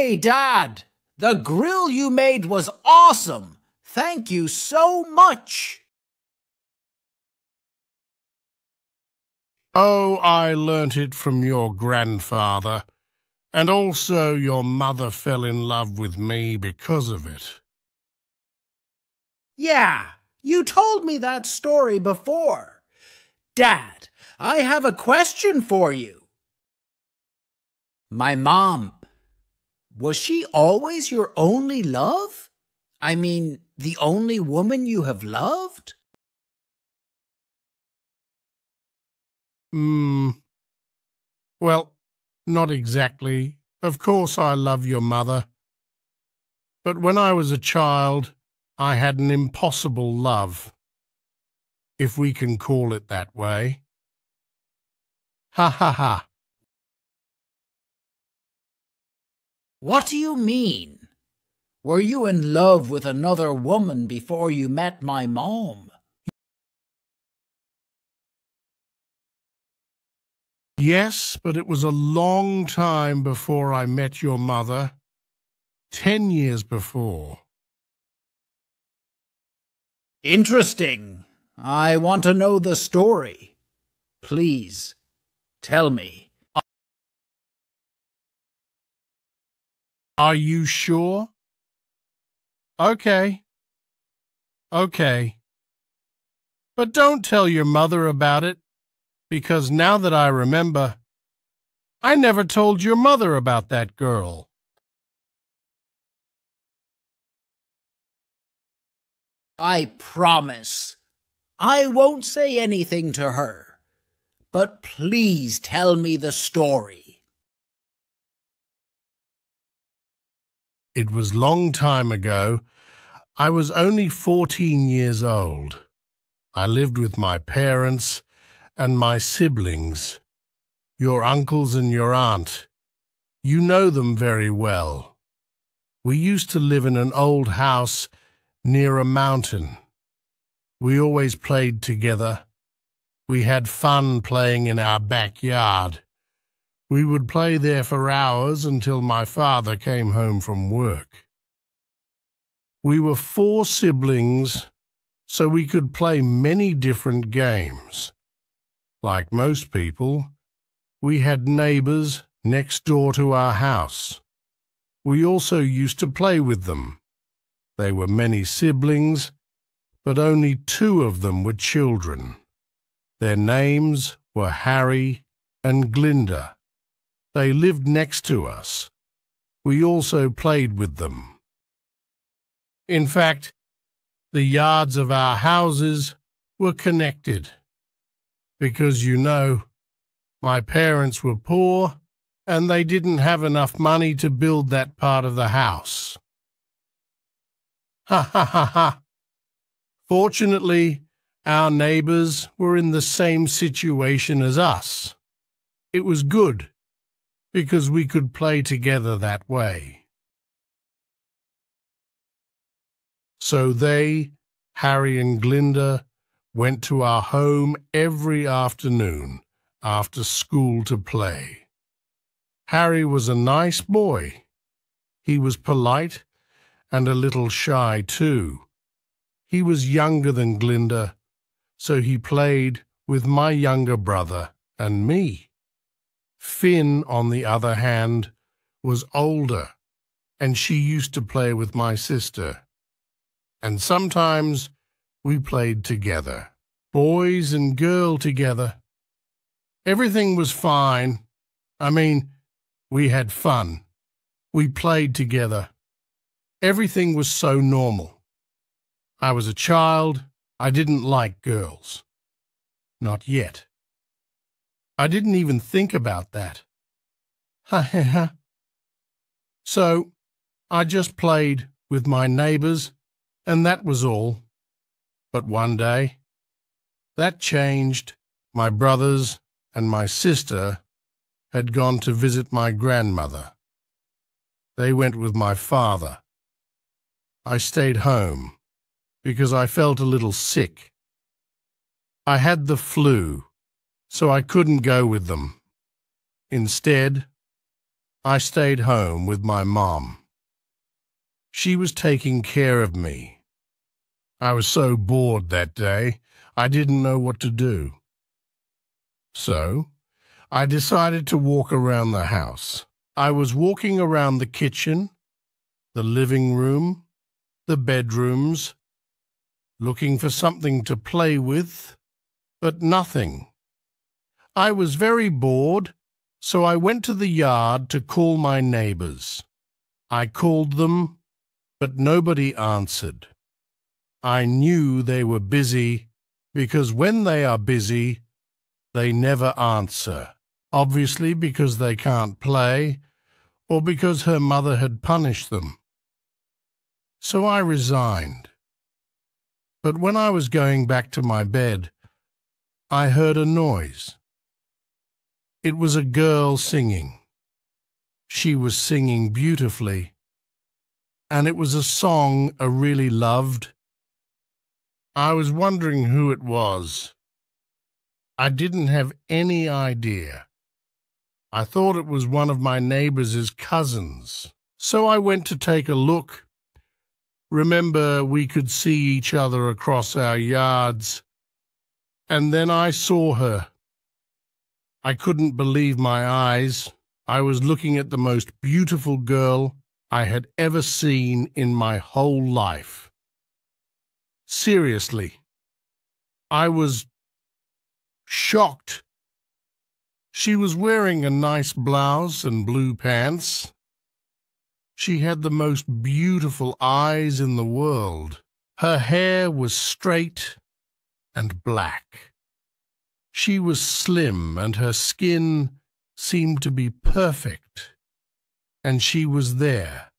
Hey, Dad! The grill you made was awesome! Thank you so much! Oh, I learnt it from your grandfather, and also your mother fell in love with me because of it. Yeah, you told me that story before. Dad, I have a question for you. My mom, was she always your only love? I mean, the only woman you have loved? Well, not exactly. Of course I love your mother. But when I was a child, I had an impossible love, if we can call it that way. Ha ha ha. What do you mean? Were you in love with another woman before you met my mom? Yes, but it was a long time before I met your mother. 10 years before. Interesting. I want to know the story. Please, tell me. Are you sure? Okay. Okay. But don't tell your mother about it, because now that I remember, I never told your mother about that girl. I promise. I won't say anything to her. But please tell me the story. It was long time ago. I was only 14 years old. I lived with my parents and my siblings, your uncles and your aunt. You know them very well. We used to live in an old house near a mountain. We always played together. We had fun playing in our backyard. We would play there for hours until my father came home from work. We were 4 siblings, so we could play many different games. Like most people, we had neighbors next door to our house. We also used to play with them. They were many siblings, but only 2 of them were children. Their names were Harry and Glinda. They lived next to us. We also played with them. In fact, the yards of our houses were connected. Because, you know, my parents were poor and they didn't have enough money to build that part of the house. Ha ha ha ha! Fortunately, our neighbors were in the same situation as us. It was good, because we could play together that way. So they, Harry and Glinda, went to our home every afternoon after school to play. Harry was a nice boy. He was polite and a little shy too. He was younger than Glinda, so he played with my younger brother and me. Finn, on the other hand, was older, and she used to play with my sister. And sometimes we played together, boys and girl together. Everything was fine. I mean, we had fun. We played together. Everything was so normal. I was a child. I didn't like girls. Not yet. I didn't even think about that. Ha ha ha. So I just played with my neighbors, and that was all. But one day, that changed. My brothers and my sister had gone to visit my grandmother. They went with my father. I stayed home because I felt a little sick. I had the flu, so I couldn't go with them. Instead, I stayed home with my mom. She was taking care of me. I was so bored that day, I didn't know what to do. So, I decided to walk around the house. I was walking around the kitchen, the living room, the bedrooms, looking for something to play with, but nothing. I was very bored, so I went to the yard to call my neighbors. I called them, but nobody answered. I knew they were busy, because when they are busy, they never answer, obviously because they can't play, or because her mother had punished them. So I resigned. But when I was going back to my bed, I heard a noise. It was a girl singing. She was singing beautifully, and it was a song I really loved. I was wondering who it was. I didn't have any idea. I thought it was one of my neighbors' cousins, so I went to take a look. Remember, we could see each other across our yards, and then I saw her. I couldn't believe my eyes. I was looking at the most beautiful girl I had ever seen in my whole life. Seriously, I was shocked. She was wearing a nice blouse and blue pants. She had the most beautiful eyes in the world. Her hair was straight and black. She was slim, and her skin seemed to be perfect. And she was there,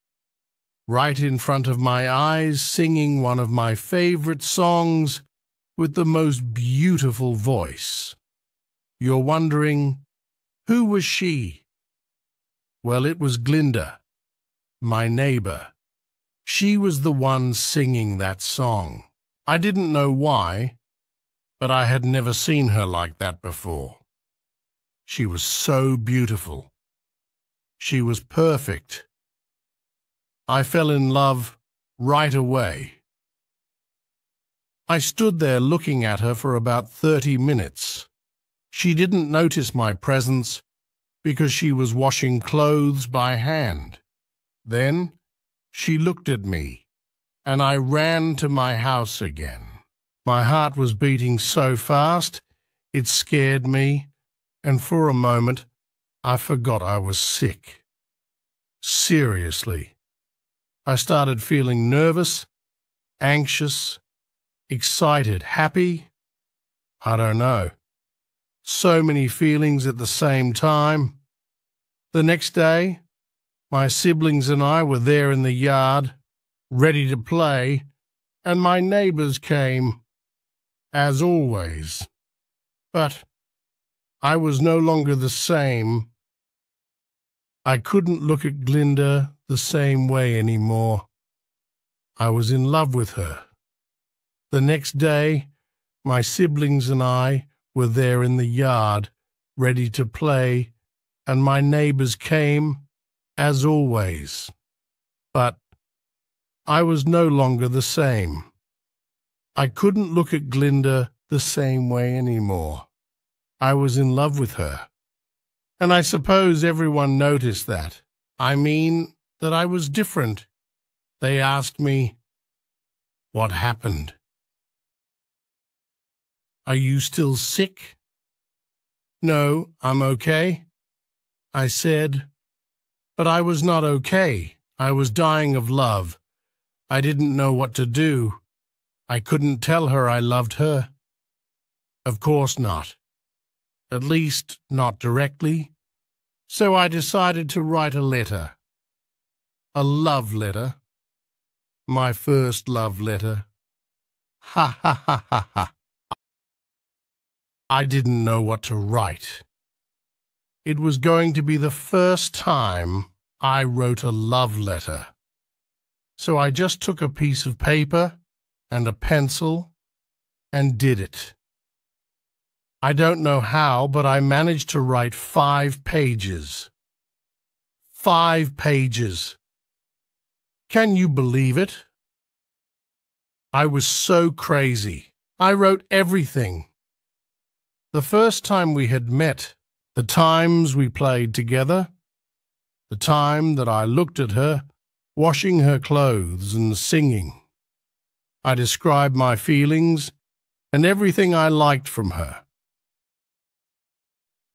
right in front of my eyes, singing one of my favorite songs with the most beautiful voice. You're wondering, who was she? Well, it was Glinda, my neighbor. She was the one singing that song. I didn't know why, but I had never seen her like that before. She was so beautiful. She was perfect. I fell in love right away. I stood there looking at her for about 30 minutes. She didn't notice my presence because she was washing clothes by hand. Then she looked at me, and I ran to my house again. My heart was beating so fast, it scared me, and for a moment, I forgot I was sick. Seriously. I started feeling nervous, anxious, excited, happy. I don't know. So many feelings at the same time. The next day, my siblings and I were there in the yard, ready to play, and my neighbors came, as always. But I was no longer the same. I couldn't look at Glinda the same way anymore. I was in love with her. The next day, my siblings and I were there in the yard, ready to play, and my neighbors came, as always. But I was no longer the same. I couldn't look at Glinda the same way anymore. I was in love with her. And I suppose everyone noticed that. I mean, that I was different. They asked me, "What happened? Are you still sick?" "No, I'm okay," I said. But I was not okay. I was dying of love. I didn't know what to do. I couldn't tell her I loved her. Of course not. At least, not directly. So I decided to write a letter. A love letter. My first love letter. Ha ha ha ha ha. I didn't know what to write. It was going to be the first time I wrote a love letter. So I just took a piece of paper and a pencil and did it. I don't know how, but I managed to write 5 pages. 5 pages. Can you believe it? I was so crazy. I wrote everything. The first time we had met, the times we played together, the time that I looked at her, washing her clothes and singing. I described my feelings and everything I liked from her.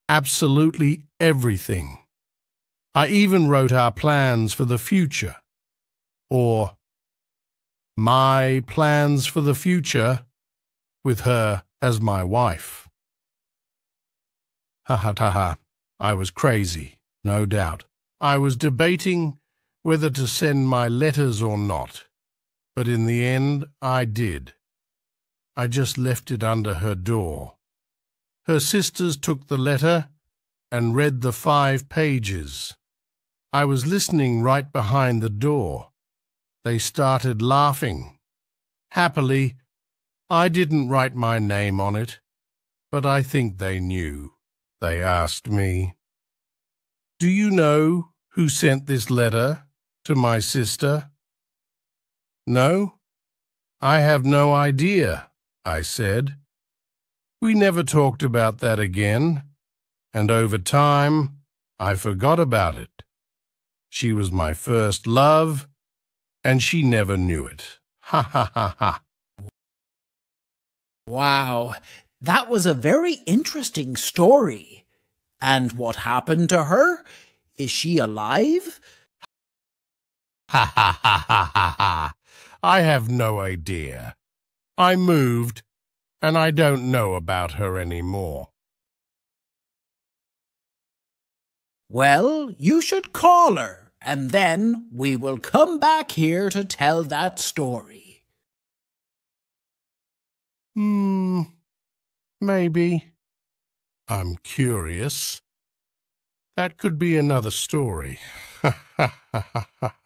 Absolutely everything. I even wrote our plans for the future, or my plans for the future with her as my wife. Ha ha ha ha. I was crazy, no doubt. I was debating whether to send my letters or not, but in the end I did. I just left it under her door. Her sisters took the letter and read the 5 pages. I was listening right behind the door. They started laughing. Happily, I didn't write my name on it, but I think they knew. They asked me, "Do you know who sent this letter to my sister?" "No, I have no idea," I said. We never talked about that again, and over time, I forgot about it. She was my first love, and she never knew it. Ha ha ha ha. Wow, that was a very interesting story. And what happened to her? Is she alive? Ha ha ha ha ha ha. I have no idea. I moved, and I don't know about her anymore. Well, you should call her, and then we will come back here to tell that story. Maybe. I'm curious. That could be another story. Ha ha ha ha ha.